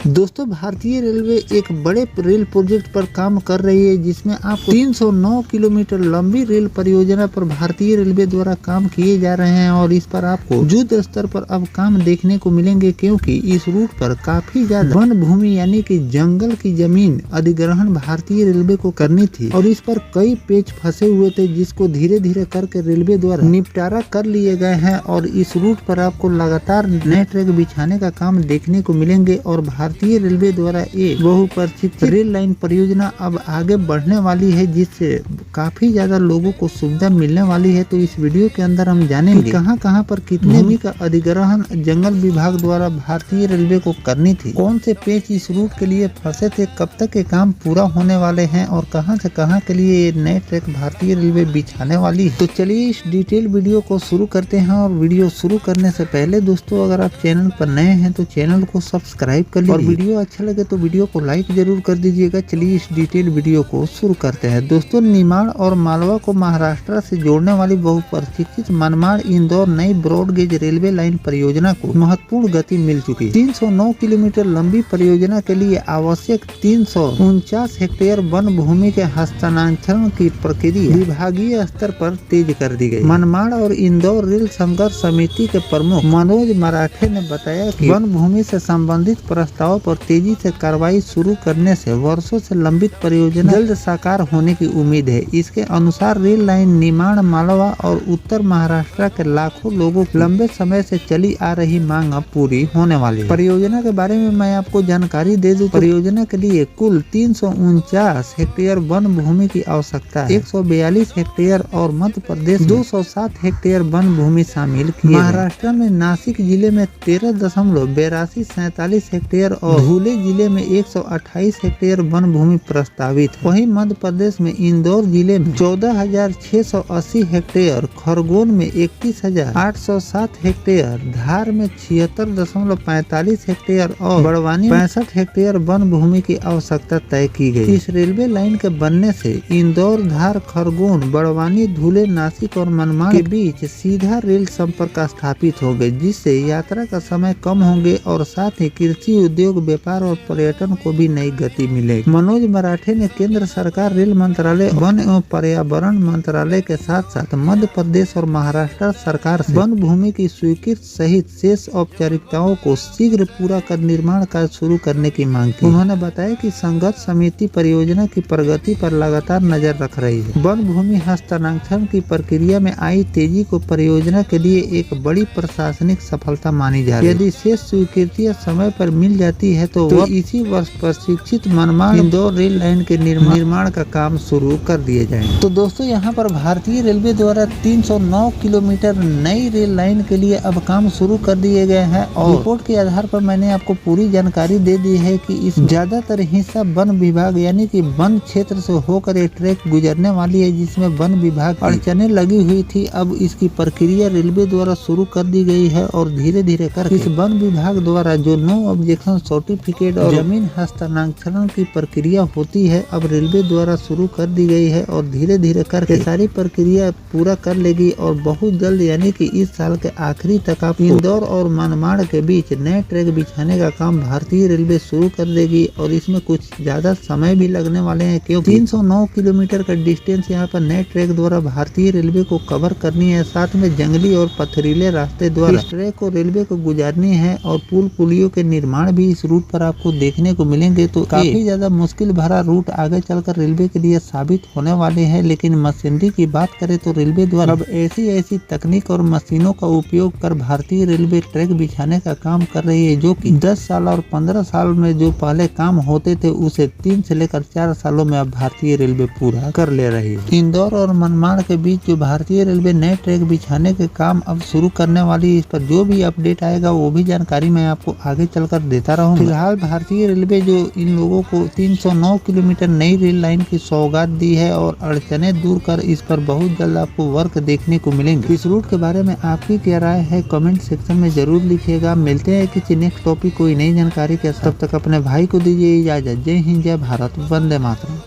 दोस्तों भारतीय रेलवे एक बड़े रेल प्रोजेक्ट पर काम कर रही है, जिसमें आपको 309 किलोमीटर लंबी रेल परियोजना पर भारतीय रेलवे द्वारा काम किए जा रहे हैं और इस पर आपको युद्ध स्तर पर अब काम देखने को मिलेंगे, क्योंकि इस रूट पर काफी ज्यादा वन भूमि यानी कि जंगल की जमीन अधिग्रहण भारतीय रेलवे को करनी थी और इस पर कई पेच फंसे हुए थे, जिसको धीरे धीरे करके रेलवे द्वारा निपटारा कर लिए गए हैं और इस रूट पर आपको लगातार नए ट्रैक बिछाने का काम देखने को मिलेंगे और भारतीय रेलवे द्वारा एक बहुप्रतीक्षित रेल लाइन परियोजना अब आगे बढ़ने वाली है, जिससे काफी ज्यादा लोगों को सुविधा मिलने वाली है। तो इस वीडियो के अंदर हम जानेंगे कहां पर कितने भूमि का अधिग्रहण जंगल विभाग द्वारा भारतीय रेलवे को करनी थी, कौन से पेच इस रूट के लिए फंसे थे, कब तक ये काम पूरा होने वाले हैं और कहां से कहां के लिए ये नए ट्रैक भारतीय रेलवे बिछाने वाली है। तो चलिए इस डिटेल वीडियो को शुरू करते हैं और वीडियो शुरू करने से पहले दोस्तों अगर आप चैनल पर नए हैं तो चैनल को सब्सक्राइब कर लीजिए और वीडियो अच्छा लगे तो वीडियो को लाइक जरूर कर दीजिएगा। चलिए इस डिटेल वीडियो को शुरू करते हैं। दोस्तों निमाड़ और मालवा को महाराष्ट्र से जोड़ने वाली बहुप्रतीक्षित मनमाड़ इंदौर नई ब्रॉड गेज रेलवे लाइन परियोजना को महत्वपूर्ण गति मिल चुकी है। 309 किलोमीटर लंबी परियोजना के लिए आवश्यक 349 हेक्टेयर वन भूमि के हस्तांतरण की प्रक्रिया विभागीय स्तर पर तेज कर दी गई। मनमाड़ और इंदौर रेल संघर्ष समिति के प्रमुख मनोज मराठे ने बताया कि वन भूमि से संबंधित प्रस्ताव पर तेजी से कार्रवाई शुरू करने से वर्षों से लंबित परियोजना जल्द साकार होने की उम्मीद है। इसके अनुसार रेल लाइन निमाड़ मालवा और उत्तर महाराष्ट्र के लाखों लोगों की लंबे समय से चली आ रही मांग अब पूरी होने वाली है। परियोजना के बारे में मैं आपको जानकारी दे दूं। परियोजना के लिए कुल 349 हेक्टेयर वन भूमि की आवश्यकता है। 142 हेक्टेयर और मध्य प्रदेश 207 हेक्टेयर वन भूमि शामिल की। महाराष्ट्र में नासिक जिले में 13.8247 हेक्टेयर और धुले जिले में 128 हेक्टेयर वन भूमि प्रस्तावित। वहीं मध्य प्रदेश में इंदौर जिले में 14,680 हेक्टेयर, खरगोन में 31,807 हेक्टेयर, धार में 76.45 हेक्टेयर और बड़वानी 65 हेक्टेयर वन भूमि की आवश्यकता तय की गई। इस रेलवे लाइन के बनने से इंदौर, धार, खरगोन, बड़वानी, धुले, नासिक और मनमाड़ के बीच सीधा रेल संपर्क स्थापित हो गए, जिससे यात्रा का समय कम होंगे और साथ ही कृषि उद्योग, व्यापार और पर्यटन को भी नई गति मिलेगी। मनोज मराठे ने केंद्र सरकार, रेल मंत्रालय, वन एवं पर्यावरण मंत्रालय के साथ साथ मध्य प्रदेश और महाराष्ट्र सरकार से वन भूमि की स्वीकृति सहित शेष औपचारिकताओं को शीघ्र पूरा कर निर्माण कार्य शुरू करने की मांग की। उन्होंने बताया कि संघर्ष समिति परियोजना की प्रगति पर लगातार नजर रख रही है। वन भूमि हस्तांतरण की प्रक्रिया में आई तेजी को परियोजना के लिए एक बड़ी प्रशासनिक सफलता मानी जा रही है। यदि शेष स्वीकृतियां समय पर मिल जाती है तो इसी वर्ष प्रशिक्षित मनमाड़ इंदौर रेल लाइन के निर्माण का काम शुरू कर दिए जाएंगे। तो दोस्तों यहाँ पर भारतीय रेलवे द्वारा 309 किलोमीटर नई रेल लाइन के लिए अब काम शुरू कर दिए गए हैं और रिपोर्ट के आधार पर मैंने आपको पूरी जानकारी दे दी है कि इस ज्यादातर हिस्सा वन विभाग यानी कि वन क्षेत्र से होकर ये ट्रैक गुजरने वाली है, जिसमें वन विभाग अड़चने लगी हुई थी। अब इसकी प्रक्रिया रेलवे द्वारा शुरू कर दी गई है और धीरे धीरे कर इस वन विभाग द्वारा जो नो ऑब्जेक्शन सर्टिफिकेट और जमीन हस्तांतरण की प्रक्रिया होती है अब रेलवे द्वारा शुरू कर दी गई है और धीरे धीरे करके सारी प्रक्रिया पूरा कर लेगी और बहुत जल्द यानी कि इस साल के आखिरी तक आप इंदौर और मनमाड़ के बीच नए ट्रैक बिछाने का काम भारतीय रेलवे शुरू कर देगी और इसमें कुछ ज्यादा समय भी लगने वाले हैं, क्योंकि 309 किलोमीटर का डिस्टेंस यहाँ पर नए ट्रैक द्वारा भारतीय रेलवे को कवर करनी है। साथ में जंगली और पथरीले रास्ते द्वारा इस ट्रैक को रेलवे को गुजारनी है और पुल पुलियों के निर्माण भी इस रूट पर आपको देखने को मिलेंगे। तो काफी ज्यादा मुश्किल भरा रूट आगे चलकर रेलवे के लिए साबित होने वाले हैं। लेकिन मशीनरी की बात करें तो रेलवे द्वारा अब ऐसी तकनीक और मशीनों का उपयोग कर भारतीय रेलवे ट्रैक बिछाने का काम कर रही है, जो कि 10 साल और 15 साल में जो पहले काम होते थे उसे 3 से लेकर 4 सालों में अब भारतीय रेलवे पूरा कर ले रही है। इंदौर और मनमाड़ के बीच जो भारतीय रेलवे नए ट्रैक बिछाने के काम अब शुरू करने वाली है, इस पर जो भी अपडेट आएगा वो भी जानकारी मैं आपको आगे चलकर देता रहूंगा। फिलहाल भारतीय रेलवे जो इन लोगों को 309 किलोमीटर नई रेल लाइन की सौगात दी है और अड़चने दूर कर इस पर बहुत जल्द आपको वर्क देखने को मिलेंगे। इस रूट के बारे में आपकी क्या राय है कमेंट सेक्शन में जरूर लिखिएगा। मिलते हैं किसी नेक्स्ट टॉपिक कोई नई जानकारी के साथ, तब तक अपने भाई को दीजिए इजाजत। जय हिंद, जय भारत, वंदे मातरम।